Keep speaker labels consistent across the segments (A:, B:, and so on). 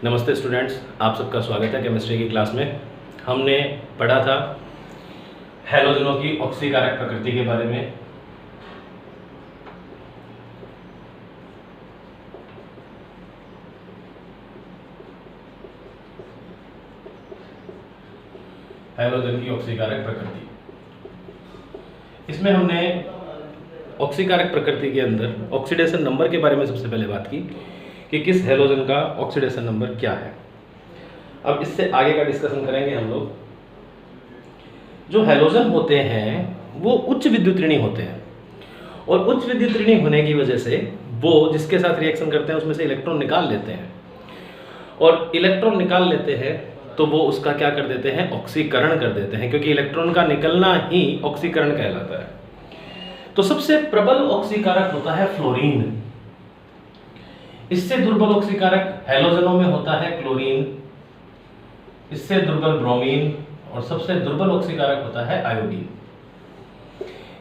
A: नमस्ते स्टूडेंट्स, आप सबका स्वागत है केमिस्ट्री की क्लास में। हमने पढ़ा था हैलोजनों की ऑक्सीकारक प्रकृति के बारे में। हैलोजन की ऑक्सीकारक प्रकृति, इसमें हमने ऑक्सीकारक प्रकृति के अंदर ऑक्सीडेशन नंबर के बारे में सबसे पहले बात की कि किस हैलोजन का ऑक्सीडेशन नंबर क्या है। अब इससे आगे का डिस्कशन करेंगे हम लोग। जो हैलोजन होते हैं वो उच्च विद्युत ऋणी होते हैं और उच्च विद्युत ऋणी होने की वजह से वो जिसके साथ रिएक्शन करते हैं उसमें से इलेक्ट्रॉन निकाल लेते हैं, और इलेक्ट्रॉन निकाल लेते हैं तो वो उसका क्या कर देते हैं, ऑक्सीकरण कर देते हैं, क्योंकि इलेक्ट्रॉन का निकलना ही ऑक्सीकरण कहलाता है। तो सबसे प्रबल ऑक्सीकारक होता है फ्लोरीन। इससे दुर्बल ऑक्सीकारक हैलोजनों में होता है क्लोरीन, इससे दुर्बल ब्रोमीन, और सबसे दुर्बल ऑक्सीकारक होता है आयोडीन।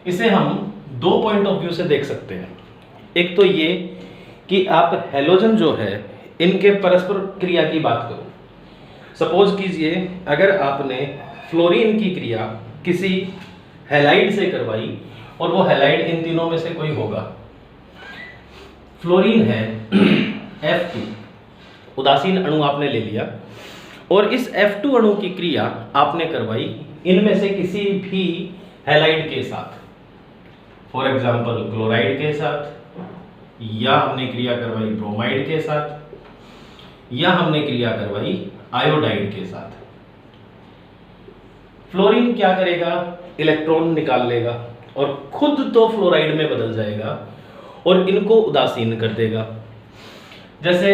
A: इसे हम दो पॉइंट ऑफ व्यू से देख सकते हैं। एक तो ये कि आप हैलोजन जो है इनके परस्पर क्रिया की बात करो। सपोज कीजिए अगर आपने फ्लोरीन की क्रिया किसी हैलाइड से करवाई और वो हैलाइड इन तीनों में से कोई होगा। फ्लोरीन है F2, उदासीन अणु आपने ले लिया और इस F2 अणु की क्रिया आपने करवाई इनमें से किसी भी हैलाइड के साथ, फॉर एग्जांपल क्लोराइड के साथ, या हमने क्रिया करवाई ब्रोमाइड के साथ, या हमने क्रिया करवाई आयोडाइड के साथ। फ्लोरीन क्या करेगा, इलेक्ट्रॉन निकाल लेगा और खुद तो फ्लोराइड में बदल जाएगा और इनको उदासीन कर देगा। जैसे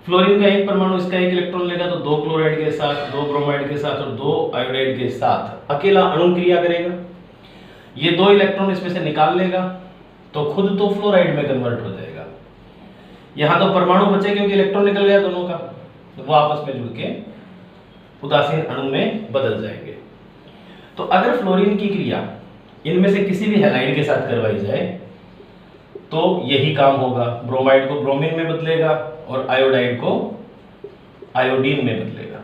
A: फ्लोरीन का एक परमाणु इसका एक इलेक्ट्रॉन लेगा तो दो क्लोराइड के साथ, दो ब्रोमाइड के साथ और दो आयोडाइड के साथ अकेला अणु क्रिया करेगा। ये दो इलेक्ट्रॉन इसमें से निकाल लेगा तो खुद तो फ्लोराइड में कन्वर्ट हो जाएगा। यहां तो परमाणु बचे क्योंकि इलेक्ट्रॉन निकल गया दोनों का, तो वो आपस में जुड़ के उदासीन अणु में बदल जाएंगे। तो अगर फ्लोरीन की क्रिया इनमें से किसी भी हैलाइड के साथ करवाई जाए तो यही काम होगा, ब्रोमाइड को ब्रोमीन में बदलेगा और आयोडाइड को आयोडीन में बदलेगा।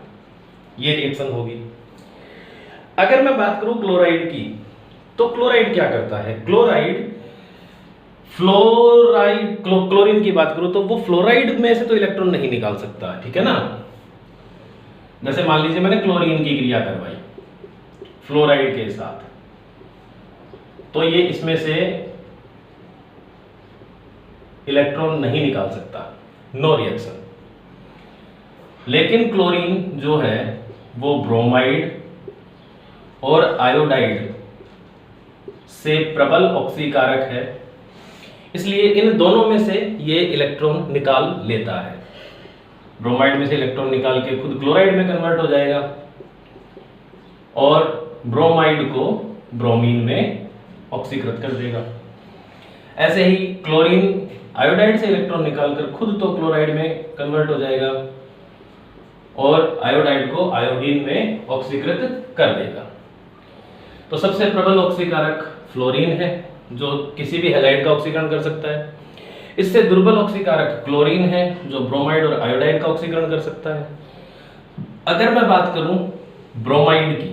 A: ये रिएक्शन होगी। अगर मैं बात करूं क्लोराइड की, तो क्लोराइड क्या करता है, क्लोरीन की बात करूं तो वो फ्लोराइड में से तो इलेक्ट्रॉन नहीं निकाल सकता, ठीक है ना। जैसे मान लीजिए मैंने क्लोरीन की क्रिया करवाई फ्लोराइड के साथ, तो ये इसमें से इलेक्ट्रॉन नहीं निकाल सकता, नो रिएक्शन। लेकिन क्लोरीन जो है वो ब्रोमाइड और आयोडाइड से प्रबल ऑक्सीकारक है, इसलिए इन दोनों में से ये इलेक्ट्रॉन निकाल लेता है। ब्रोमाइड में से इलेक्ट्रॉन निकाल के खुद क्लोराइड में कन्वर्ट हो जाएगा और ब्रोमाइड को ब्रोमीन में ऑक्सीकृत कर देगा। ऐसे ही क्लोरीन आयोडाइड से इलेक्ट्रॉन निकालकर खुद तो क्लोराइड में कन्वर्ट हो जाएगा और आयोडाइड को आयोडीन में ऑक्सीकृत कर देगा। तो सबसे प्रबल ऑक्सीकारक फ्लोरीन है जो किसी भी हैलाइड का ऑक्सीकरण कर सकता है। इससे दुर्बल ऑक्सीकारक क्लोरीन है जो ब्रोमाइड और आयोडाइड का ऑक्सीकरण कर सकता है। अगर मैं बात करूं ब्रोमीन की,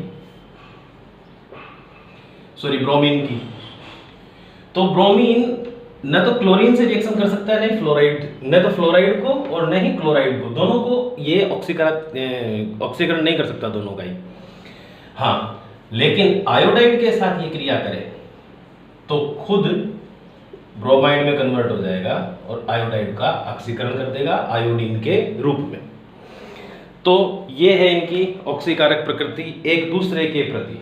A: तो ब्रोमीन न तो क्लोरीन से रिएक्शन कर सकता है, नहीं फ्लोराइड, न तो फ्लोराइड को और न ही क्लोराइड को, दोनों को ये ऑक्सीकरण नहीं कर सकता, दोनों का ही। हाँ, लेकिन आयोडाइड के साथ ये क्रिया करे तो खुद ब्रोमाइड में कन्वर्ट हो जाएगा और आयोडाइड का ऑक्सीकरण कर देगा आयोडीन के रूप में। तो ये है इनकी ऑक्सीकारक प्रकृति एक दूसरे के प्रति।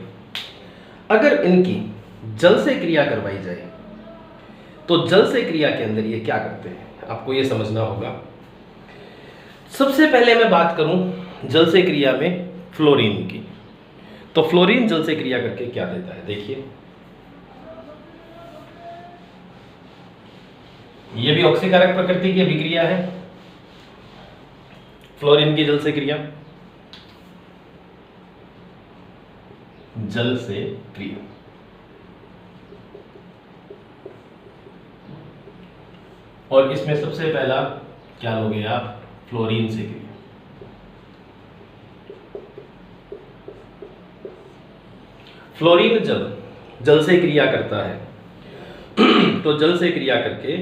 A: अगर इनकी जल से क्रिया करवाई जाए तो जल से क्रिया के अंदर ये क्या करते हैं, आपको ये समझना होगा। सबसे पहले मैं बात करूं जल से क्रिया में फ्लोरीन की, तो फ्लोरीन जल से क्रिया करके क्या देता है, देखिए। ये भी ऑक्सीकारक प्रकृति की अभिक्रिया है, फ्लोरीन की जल से क्रिया, जल से क्रिया। और इसमें सबसे पहला क्या लोगे आप, फ्लोरीन से क्रिया। फ्लोरीन जब जल से क्रिया करता है तो जल से क्रिया करके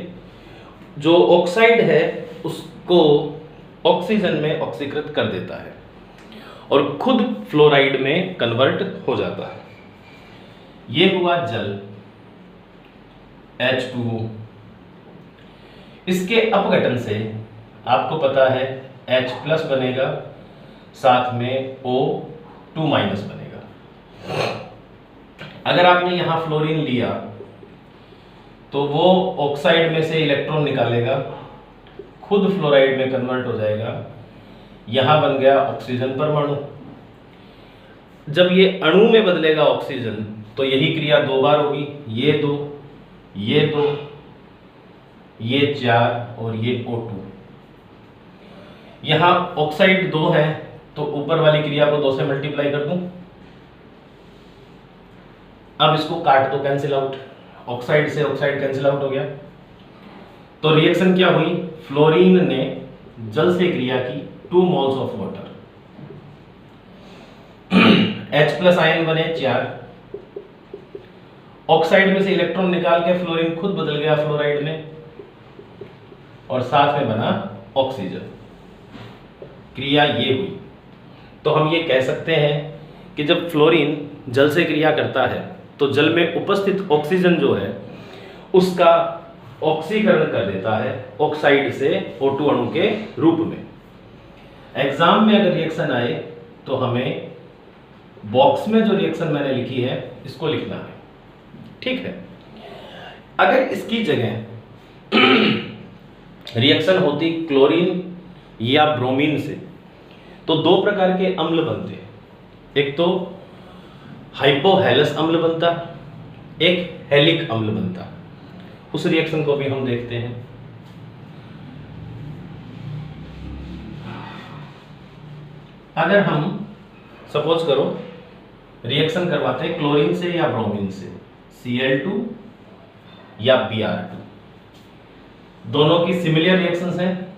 A: जो ऑक्साइड है उसको ऑक्सीजन में ऑक्सीकृत कर देता है और खुद फ्लोराइड में कन्वर्ट हो जाता है। ये हुआ जल H2O। इसके अपघटन से आपको पता है H+ बनेगा, साथ में O2- बनेगा। अगर आपने यहां फ्लोरीन लिया तो वो ऑक्साइड में से इलेक्ट्रॉन निकालेगा, खुद फ्लोराइड में कन्वर्ट हो जाएगा, यहां बन गया ऑक्सीजन परमाणु। जब ये अणु में बदलेगा ऑक्सीजन तो यही क्रिया 2 बार होगी, ये 2, ये 2, ये 4 और ये O2। यहां ऑक्साइड 2 है तो ऊपर वाली क्रिया को 2 से मल्टीप्लाई कर दूं। अब इसको काट दो, कैंसिल आउट, ऑक्साइड से ऑक्साइड कैंसिल आउट हो गया। तो रिएक्शन क्या हुई, फ्लोरीन ने जल से क्रिया की 2 moles of water, H+ ion बने 4, ऑक्साइड में से इलेक्ट्रॉन निकाल के फ्लोरीन खुद बदल गया फ्लोराइड में और साथ में बना ऑक्सीजन। क्रिया ये हुई। तो हम ये कह सकते हैं कि जब फ्लोरीन जल से क्रिया करता है तो जल में उपस्थित ऑक्सीजन जो है उसका ऑक्सीकरण कर देता है ऑक्साइड से O2 अणु के रूप में। एग्जाम में अगर रिएक्शन आए तो हमें बॉक्स में जो रिएक्शन मैंने लिखी है इसको लिखना है, ठीक है। अगर इसकी जगह रिएक्शन होती क्लोरीन या ब्रोमीन से तो 2 प्रकार के अम्ल बनते हैं, एक तो हाइपोहेलस अम्ल बनता, एक हेलिक अम्ल बनता। उस रिएक्शन को भी हम देखते हैं। अगर हम सपोज करो रिएक्शन करवाते हैं क्लोरीन से या ब्रोमीन से, Cl2 या Br2, दोनों की सिमिलर रिएक्शंस हैं,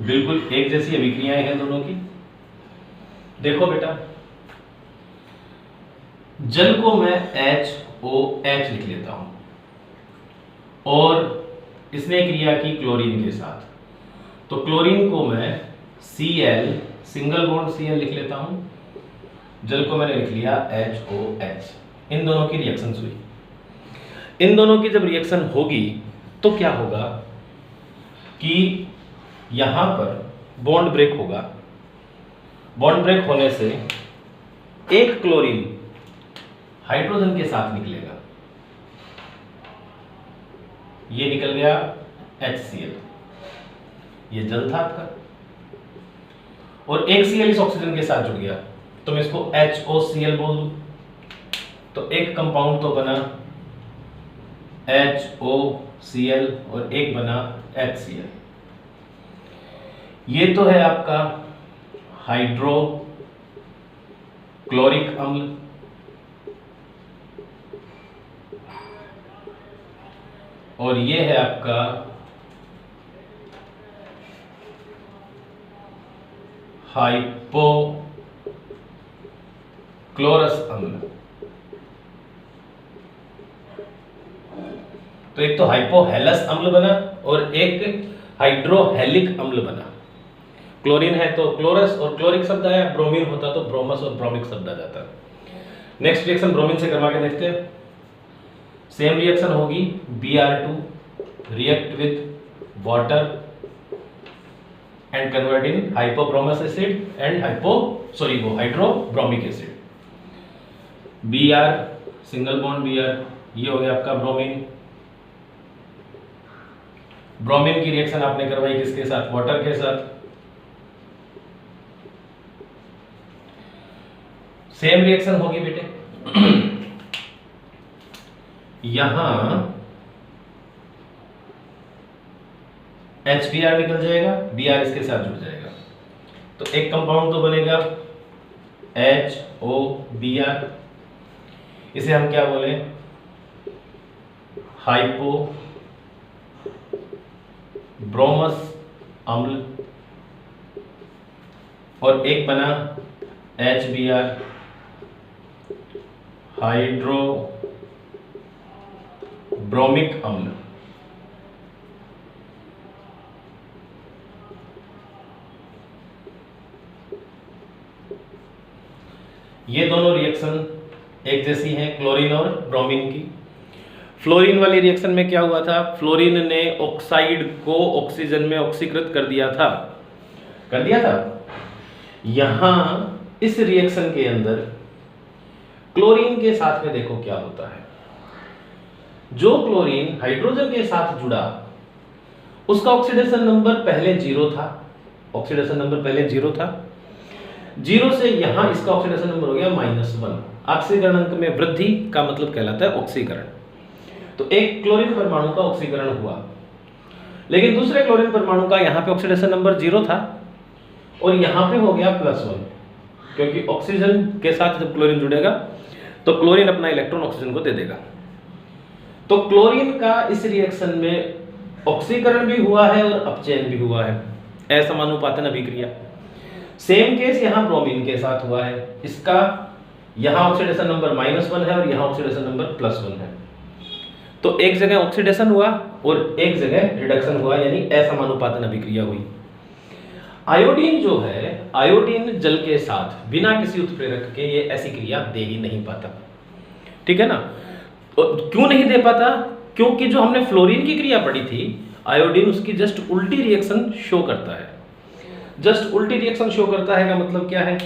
A: बिल्कुल एक जैसी अभिक्रियाएं हैं दोनों की। देखो बेटा, जल को मैं HOH लिख लेता हूं और इसने क्रिया की क्लोरीन के साथ, तो क्लोरीन को मैं Cl सिंगल बॉन्ड Cl लिख लेता हूं, जल को मैंने लिख लिया HOH। इन दोनों की रिएक्शन हुई। इन दोनों की जब रिएक्शन होगी तो क्या होगा कि यहां पर बॉन्ड ब्रेक होगा। बॉन्ड ब्रेक होने से एक क्लोरीन हाइड्रोजन के साथ निकलेगा, ये निकल गया HCl, ये जल था आपका, और एक Cl इस ऑक्सीजन के साथ जुड़ गया तो मैं इसको HOCl बोल दूं, तो एक कंपाउंड तो बना HOCl और एक बना HCl। ये तो है आपका हाइड्रोक्लोरिक अम्ल, और ये है आपका हाइपोक्लोरस अम्ल। तो एक तो हाइपोहेलस अम्ल बना और एक हाइड्रोहेलिक अम्ल बना। क्लोरीन है तो क्लोरस और क्लोरिक शब्द आया, ब्रोमीन होता तो ब्रोमस और ब्रोमिक शब्द आ जाता। नेक्स्ट रिएक्शन ब्रोमीन से करवा के देखते हैं। सेम रिएक्शन होगी, Br2 react with water and convert in hypobromous acid and hydrobromic acid. Br single bond Br, ये हो गया आपका ब्रोमीन। ब्रोमीन की रिएक्शन आपने करवाई किसके साथ, वाटर के साथ। सेम रिएक्शन होगी बेटे, यहां HBr निकल जाएगा, Br इसके साथ जुड़ जाएगा, तो एक कंपाउंड तो बनेगा HOBr। इसे हम क्या बोले, हाइपोब्रोमस अम्ल, और एक बना HBr हाइड्रो ब्रोमिक अम्ल। ये दोनों रिएक्शन एक जैसी हैं, क्लोरीन और ब्रोमीन की। फ्लोरीन वाली रिएक्शन में क्या हुआ था, फ्लोरीन ने ऑक्साइड को ऑक्सीजन में ऑक्सीकृत कर दिया था। यहां इस रिएक्शन के अंदर क्लोरीन के साथ में देखो क्या होता है। जो क्लोरीन हाइड्रोजन के साथ जुड़ा उसका ऑक्सीडेशन नंबर पहले 0 था, जीरो से यहां इसका ऑक्सीडेशन नंबर हो गया -1। ऑक्सीकरण अंक में वृद्धि का मतलब कहलाता है ऑक्सीकरण। तो एक क्लोरीन परमाणु का ऑक्सीकरण हुआ, लेकिन दूसरे क्लोरीन परमाणु का यहां पे ऑक्सीडेशन नंबर 0 था और यहां पे हो गया +1, क्योंकि ऑक्सीजन के साथ जब क्लोरीन जुड़ेगा तो क्लोरीन अपना इलेक्ट्रॉन ऑक्सीजन को दे देगा। तो क्लोरीन का इस रिएक्शन में ऑक्सीकरण भी हुआ है और अपचयन भी हुआ है, असमानुपातन अभिक्रिया। सेम केस यहां ब्रोमीन के साथ हुआ है। इसका यहां ऑक्सीडेशन नंबर -1 है और यहां ऑक्सीडेशन नंबर +1 है। तो एक जगह ऑक्सीडेशन हुआ और एक जगह रिडक्शन हुआ, यानी असमानुपातन अभिक्रिया हुई। आयोडीन जो है, आयोडीन जल के साथ बिना किसी उत्प्रेरक के ये ऐसी क्रिया दे ही नहीं पाता, ठीक है ना। क्यों नहीं दे पाता, क्योंकि जो हमने फ्लोरीन की क्रिया पढ़ी थी, आयोडीन उसकी जस्ट उल्टी रिएक्शन शो करता है। जस्ट उल्टी रिएक्शन शो करता है का मतलब क्या है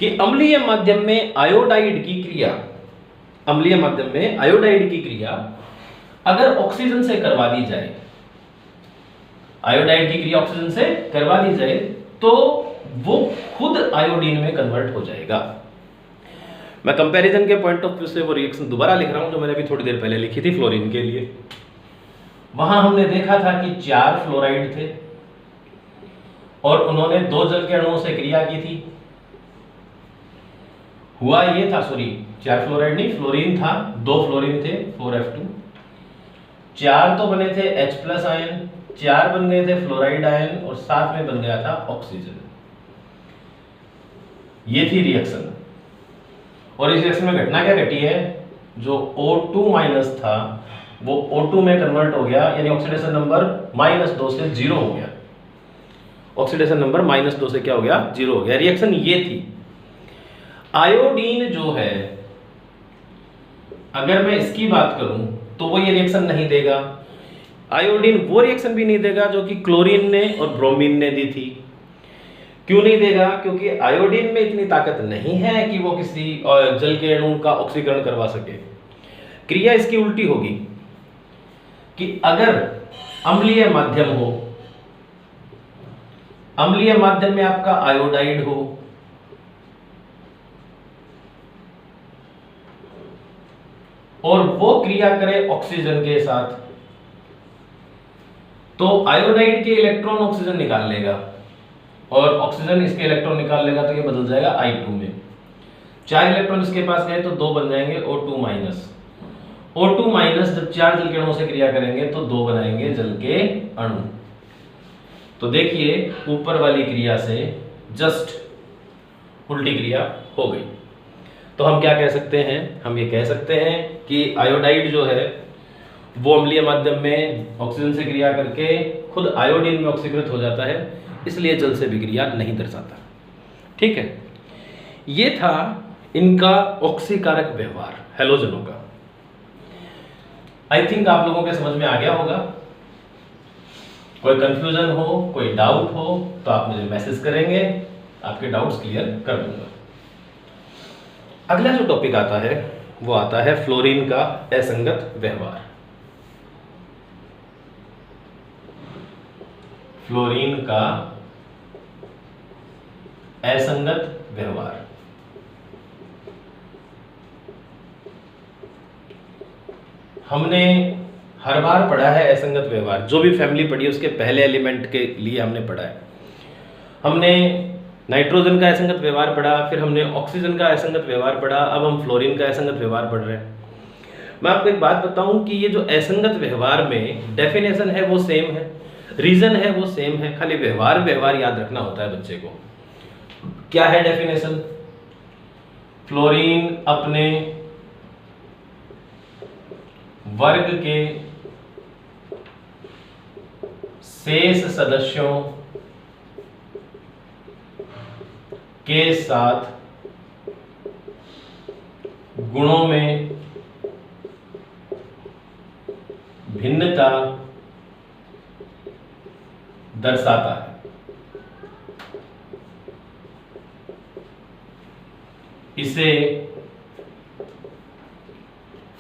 A: कि अम्लीय माध्यम में आयोडाइड की क्रिया अगर ऑक्सीजन से करवा दी जाए, आयोडाइड की क्रिया ऑक्सीजन से करवा दी जाए तो वो खुद आयोडीन में कन्वर्ट हो जाएगा। मैं कंपैरिजन के पॉइंट ऑफ व्यू से वो रिएक्शन दोबारा लिख रहा हूं जो मैंने अभी थोड़ी देर पहले लिखी थी फ्लोरीन के लिए। वहां हमने देखा था कि 4 फ्लोराइड थे और उन्होंने 2 जल के अणुओं से क्रिया की थी। हुआ ये था, 4 फ्लोराइड नहीं, फ्लोरीन था, 2 फ्लोरीन थे 4F2, 4 तो बने थे H+ आयन, 4 बन गए थे फ्लोराइड आयन और साथ में बन गया था ऑक्सीजन। ये थी रिएक्शन। और इस रिएक्शन में घटना क्या घटी है, जो O2- था वो O2 में कन्वर्ट हो गया, यानी ऑक्सीडेशन नंबर -2 से 0 हो गया। ऑक्सीडेशन नंबर -2 से क्या हो गया, 0 हो गया। रिएक्शन ये थी। आयोडीन जो है, अगर मैं इसकी बात करूं तो वो ये रिएक्शन नहीं देगा। आयोडीन वो रिएक्शन भी नहीं देगा जो कि क्लोरीन ने और ब्रोमीन ने दी थी। क्यों नहीं देगा, क्योंकि आयोडीन में इतनी ताकत नहीं है कि वो किसी जल के अणु का ऑक्सीकरण करवा सके। क्रिया इसकी उल्टी होगी कि अगर अम्लीय माध्यम हो, अम्लीय माध्यम में आपका आयोडाइड हो और वो क्रिया करे ऑक्सीजन के साथ, तो आयोडाइड के इलेक्ट्रॉन ऑक्सीजन निकाल लेगा और ऑक्सीजन इसके इलेक्ट्रॉन निकाल लेगा, तो ये बदल जाएगा I2 में। 4 इलेक्ट्रॉन इसके पास गए तो 2 बन जाएंगे O2-। O2- जब 4 जल के अणुओं से क्रिया करेंगे तो 2 बनाएंगे जल के अणु। तो देखिए ऊपर वाली क्रिया से जस्ट उल्टी क्रिया हो गई। तो हम क्या कह सकते हैं, हम ये कह सकते हैं कि आयोडाइड जो है वो अम्लीय माध्यम में ऑक्सीजन से क्रिया करके खुद आयोडीन में ऑक्सीकृत हो जाता है, इसलिए जल से विक्रिया नहीं दर्शाता। ठीक है, ये था इनका ऑक्सीकारक व्यवहार हैलोजनों का। आई थिंक आप लोगों के समझ में आ गया होगा। कोई कंफ्यूजन हो, कोई डाउट हो तो आप मुझे मैसेज करेंगे, आपके डाउट्स क्लियर कर दूंगा। अगला जो टॉपिक आता है वो आता है फ्लोरीन का असंगत व्यवहार। फ्लोरीन का असंगत व्यवहार। हमने हर बार पढ़ा है असंगत व्यवहार, जो भी फैमिली पढ़ी है उसके पहले एलिमेंट के लिए हमने पढ़ा है। हमने नाइट्रोजन का असंगत व्यवहार पढ़ा, फिर हमने ऑक्सीजन का असंगत व्यवहार पढ़ा, अब हम फ्लोरीन का असंगत व्यवहार पढ़ रहे हैं। मैं आपको एक बात बताऊं कि ये जो असंगत व्यवहार में डेफिनेशन है वो सेम है, रीजन है वो सेम है, खाली व्यवहार याद रखना होता है बच्चे को। क्या है डेफिनेशन? फ्लोरीन अपने वर्ग के शेष सदस्यों के साथ गुणों में भिन्नता दर्शाता है। इसे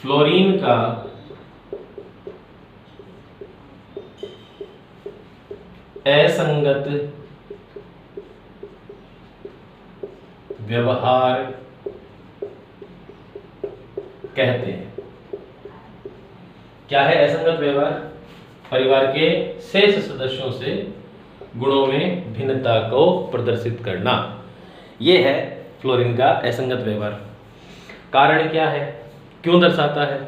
A: फ्लोरीन का असंगत व्यवहार कहते हैं। क्या है असंगत व्यवहार? परिवार के शेष सदस्यों से गुणों में भिन्नता को प्रदर्शित करना, यह है फ्लोरीन का असंगत व्यवहार। कारण क्या है, क्यों दर्शाता है?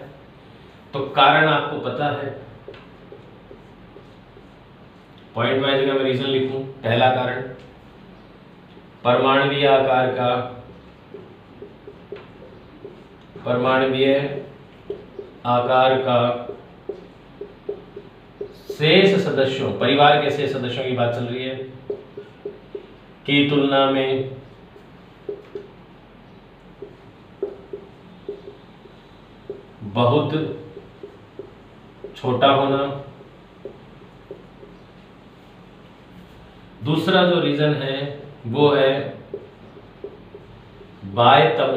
A: तो कारण आपको पता है, पॉइंट वाइज अगर मैं रीजन लिखूं, पहला कारण परमाणुवीय आकार का शेष सदस्यों, परिवार के शेष सदस्यों की बात चल रही है, की तुलना में बहुत छोटा होना। दूसरा जो रीजन है वो है बाह्यतम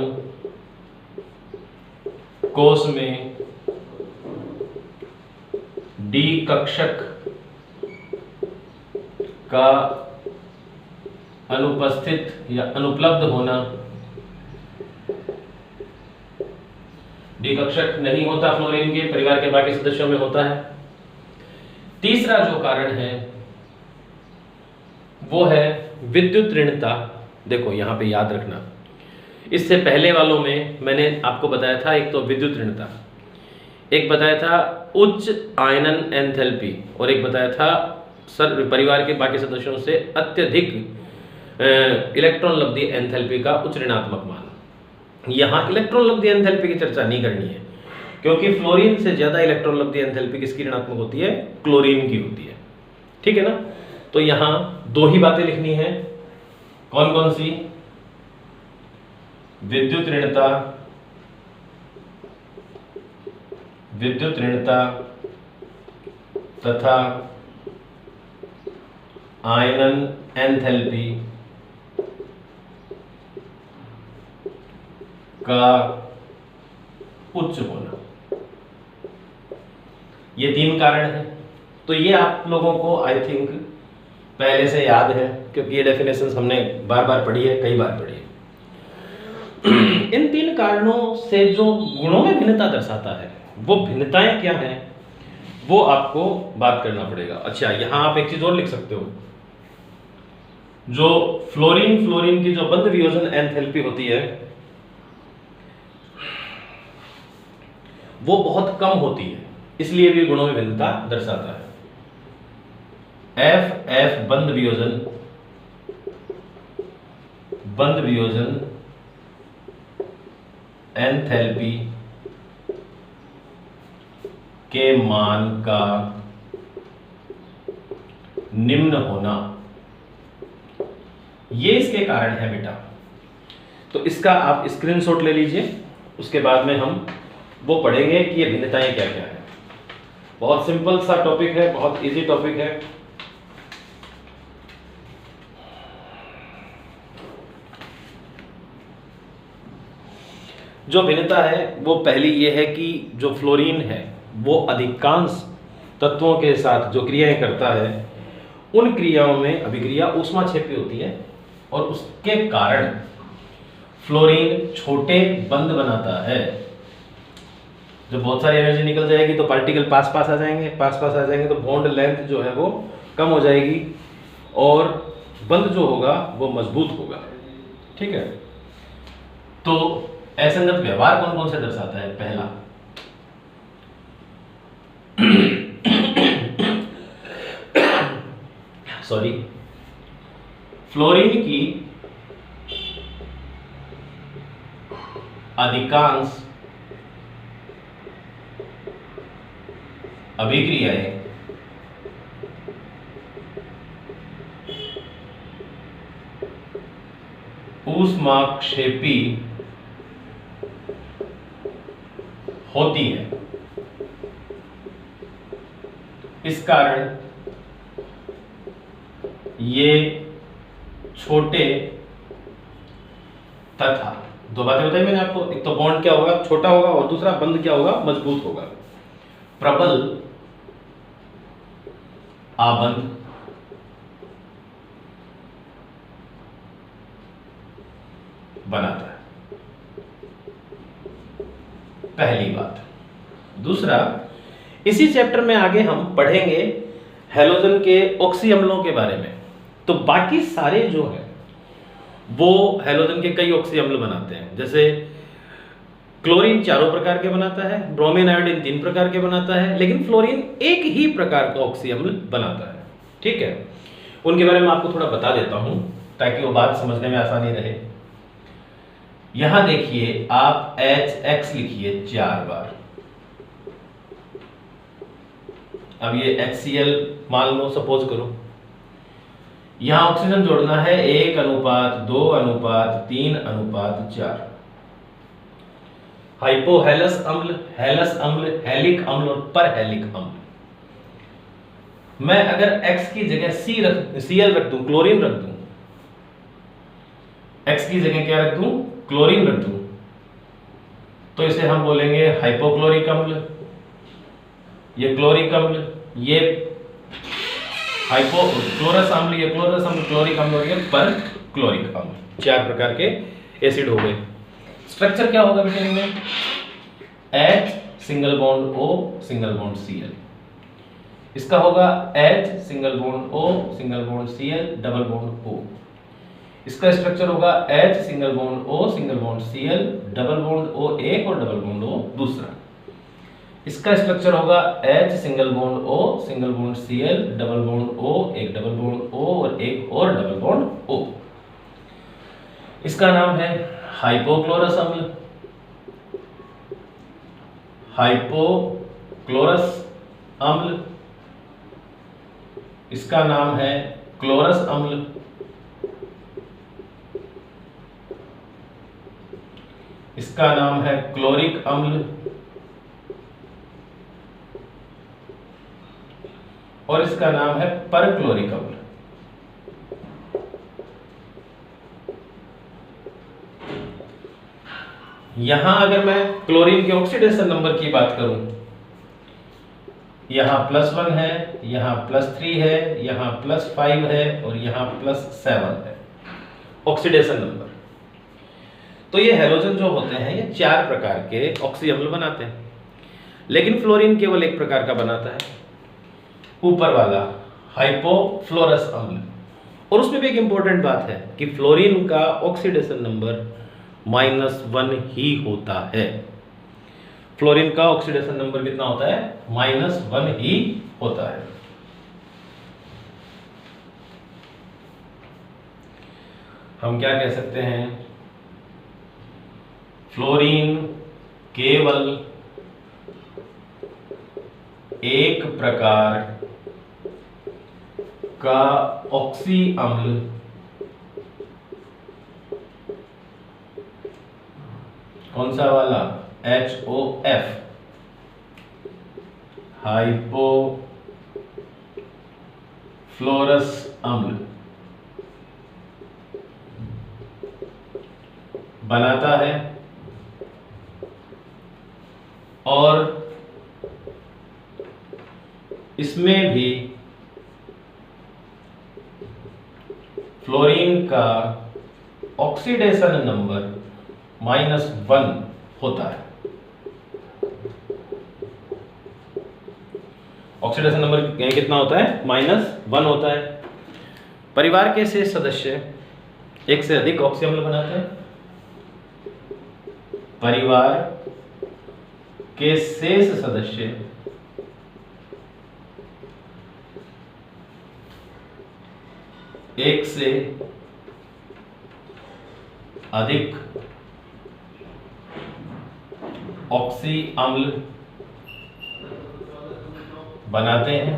A: कोश में डी कक्षक का अनुपस्थित या अनुपलब्ध होना। डी कक्षक नहीं होता फ्लोरीन के, परिवार के बाकी सदस्यों में होता है। तीसरा जो कारण है वो है विद्युत ऋणता। देखो यहां पे याद रखना, इससे पहले वालों में मैंने आपको बताया था, एक तो विद्युत ऋणता, एक बताया था उच्च आयनन एंथैल्पी, और एक बताया था परिवार के बाकी सदस्यों से अत्यधिक इलेक्ट्रॉन लब्धि एंथैल्पी का उच्च ऋणात्मक मान। यहाँ इलेक्ट्रॉन लब्धि एंथैल्पी की चर्चा नहीं करनी है, क्योंकि फ्लोरीन से ज्यादा इलेक्ट्रॉन लब्धि एंथैल्पी किसकी ऋणात्मक होती है? क्लोरीन की होती है। ठीक है ना? तो यहाँ दो ही बातें लिखनी है, कौन कौन सी? विद्युत ऋणता तथा आयनन एंथैल्पी का उच्च होना। ये तीन कारण हैं। तो ये आप लोगों को आई थिंक पहले से याद है, क्योंकि ये डेफिनेशंस हमने बार बार पढ़ी है, कई बार पढ़ी है। इन तीन कारणों से जो गुणों में भिन्नता दर्शाता है, वो भिन्नताएं क्या हैं वो आपको बात करना पड़ेगा। अच्छा, यहां आप एक चीज और लिख सकते हो, जो फ्लोरीन की जो बंध वियोजन एंथैल्पी होती है वो बहुत कम होती है, इसलिए भी गुणों में भिन्नता दर्शाता है। एफ बंध वियोजन एंथैल्पी के मान का निम्न होना, ये इसके कारण है बेटा। तो इसका आप स्क्रीनशॉट ले लीजिए, उसके बाद में हम वो पढ़ेंगे कि ये भिन्नताएं क्या क्या है। बहुत सिंपल सा टॉपिक है, बहुत इजी टॉपिक है। जो भिन्नता है वो पहली ये है कि जो फ्लोरीन है वो अधिकांश तत्वों के साथ जो क्रियाएं करता है, उन क्रियाओं में अभिक्रिया ऊष्माक्षेपी होती है, और उसके कारण फ्लोरीन छोटे बंध बनाता है। जब बहुत सारी एनर्जी निकल जाएगी तो पार्टिकल पास पास आ जाएंगे, तो बॉन्ड लेंथ जो है वो कम हो जाएगी और बंध जो होगा वो मजबूत होगा। ठीक है? तो असंगत व्यवहार कौन कौन से दर्शाता है? पहला, फ्लोरीन की अधिकांश अभिक्रियाएं ऊष्माक्षेपी होती है। इस कारण ये छोटे तथा, दो बातें बताई मैंने आपको, एक तो बॉन्ड क्या होगा, छोटा होगा, और दूसरा बंध क्या होगा, मजबूत होगा। प्रबल आबंध बनाता है, पहली बात। दूसरा, इसी चैप्टर में आगे हम पढ़ेंगे हैलोजन के ऑक्सी अम्लों के बारे में। तो बाकी सारे जो है वो हैलोजन के कई ऑक्सी अम्ल बनाते हैं। जैसे क्लोरीन 4 प्रकार के बनाता है, ब्रोमीन आयोडीन 3 प्रकार के बनाता है, लेकिन फ्लोरीन एक ही प्रकार का ऑक्सी अम्ल बनाता है। ठीक है, उनके बारे में आपको थोड़ा बता देता हूं ताकि वो बात समझने में आसानी रहे। यहां देखिए, आप HX लिखिए 4 बार। अब ये HCl मान लो, सपोज करो। यहां ऑक्सीजन जोड़ना है 1:2:3:4। हाइपोहेलस अम्ल, हेलस अम्ल, हेलिक अम्ल और परहेलिक अम्ल। मैं अगर X की जगह Cl रख दूं, क्लोरीन रख दूं, X की जगह क्या रख दूं, क्लोरीन रख दूं, तो इसे हम बोलेंगे हाइपोक्लोरिक अम्ल, ये क्लोरिक अम्ल, ये हाइपोक्लोरस अम्ल, ये क्लोरस अम्ल, क्लोरिक अम्ल और ये पर क्लोरिक अम्ल। 4 प्रकार के एसिड हो गए। स्ट्रक्चर क्या होगा बेटे इनमें, H single bond O single bond Cl। इसका होगा H single bond O single bond Cl double bond O। इसका स्ट्रक्चर होगा H single bond O single bond Cl double bond O एक और डबल बॉन्ड O दूसरा। इसका structure होगा H single bond O single bond Cl double bond O एक double bond O और एक और डबल बॉन्ड O। इसका नाम है हाइपोक्लोरस अम्ल, हाइपोक्लोरस अम्ल। इसका नाम है क्लोरस अम्ल, इसका नाम है क्लोरिक अम्ल और इसका नाम है परक्लोरिक अम्ल। यहां अगर मैं क्लोरीन के ऑक्सीडेशन नंबर की बात करूं, यहां +1 है, यहां +3 है, यहां +5 है और यहां +7 है ऑक्सीडेशन नंबर। तो ये हैलोजन जो होते हैं ये 4 प्रकार के ऑक्सी अम्ल बनाते हैं, लेकिन फ्लोरीन केवल एक प्रकार का बनाता है, ऊपर वाला हाइपोफ्लोरस अम्ल। और उसमें भी एक इंपॉर्टेंट बात है कि फ्लोरीन का ऑक्सीडेशन नंबर -1 ही होता है। फ्लोरीन का ऑक्सीडेशन नंबर कितना होता है, -1 ही होता है। हम क्या कह सकते हैं, फ्लोरीन केवल एक प्रकार का ऑक्सी अम्ल कौन सा वाला, HOF हाइपोफ्लोरस अम्ल बनाता है और इसमें भी फ्लोरीन का ऑक्सीडेशन नंबर -1 होता है। ऑक्सीडेशन नंबर कितना होता है, -1 होता है। परिवार के शेष सदस्य एक से अधिक ऑक्सी अम्ल बनाते हैं। परिवार के शेष सदस्य एक से अधिक ऑक्सी अम्ल बनाते हैं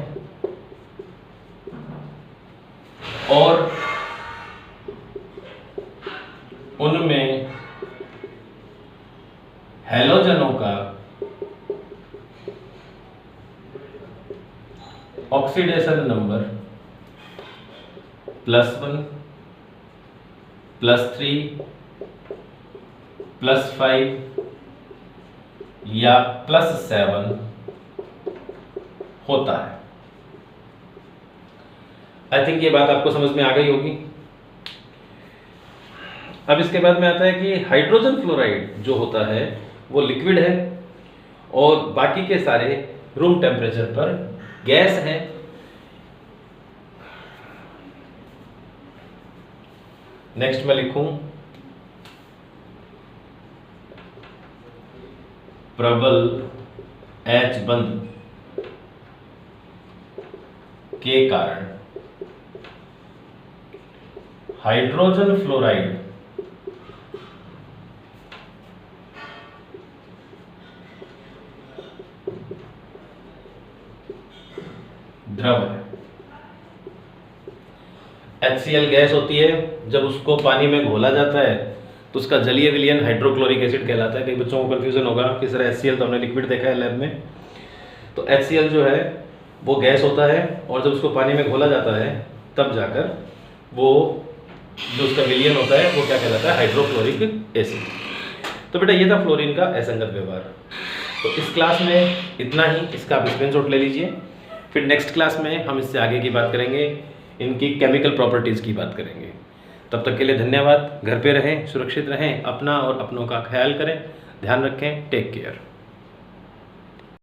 A: और उनमें हैलोजनों का ऑक्सीडेशन नंबर +1, +3, +5 या +7 होता है। आई थिंक ये बात आपको समझ में आ गई होगी। अब इसके बाद में आता है कि हाइड्रोजन फ्लोराइड जो होता है वो लिक्विड है और बाकी के सारे रूम टेम्परेचर पर गैस है। नेक्स्ट मैं लिखूं प्रबल H बंध के कारण हाइड्रोजन फ्लोराइड द्रव है। HCl गैस होती है, जब उसको पानी में घोला जाता है तो उसका जलीय विलयन हाइड्रोक्लोरिक एसिड कहलाता है। कई बच्चों को कंफ्यूजन होगा कि सर HCl तो हमने लिक्विड देखा है लैब में, तो HCl जो है वो गैस होता है और जब उसको पानी में घोला जाता है तब जाकर वो जो उसका विलयन होता है वो क्या कहलाता है, हाइड्रोक्लोरिक एसिड। तो बेटा ये था फ्लोरीन का असंगत व्यवहार। तो इस क्लास में इतना ही, इसका आप स्क्रीनशॉट ले लीजिए। फिर नेक्स्ट क्लास में हम इससे आगे की बात करेंगे, इनकी केमिकल प्रॉपर्टीज़ की बात करेंगे। तब तक के लिए धन्यवाद। घर पे रहें, सुरक्षित रहें, अपना और अपनों का ख्याल करें, ध्यान रखें। Take care.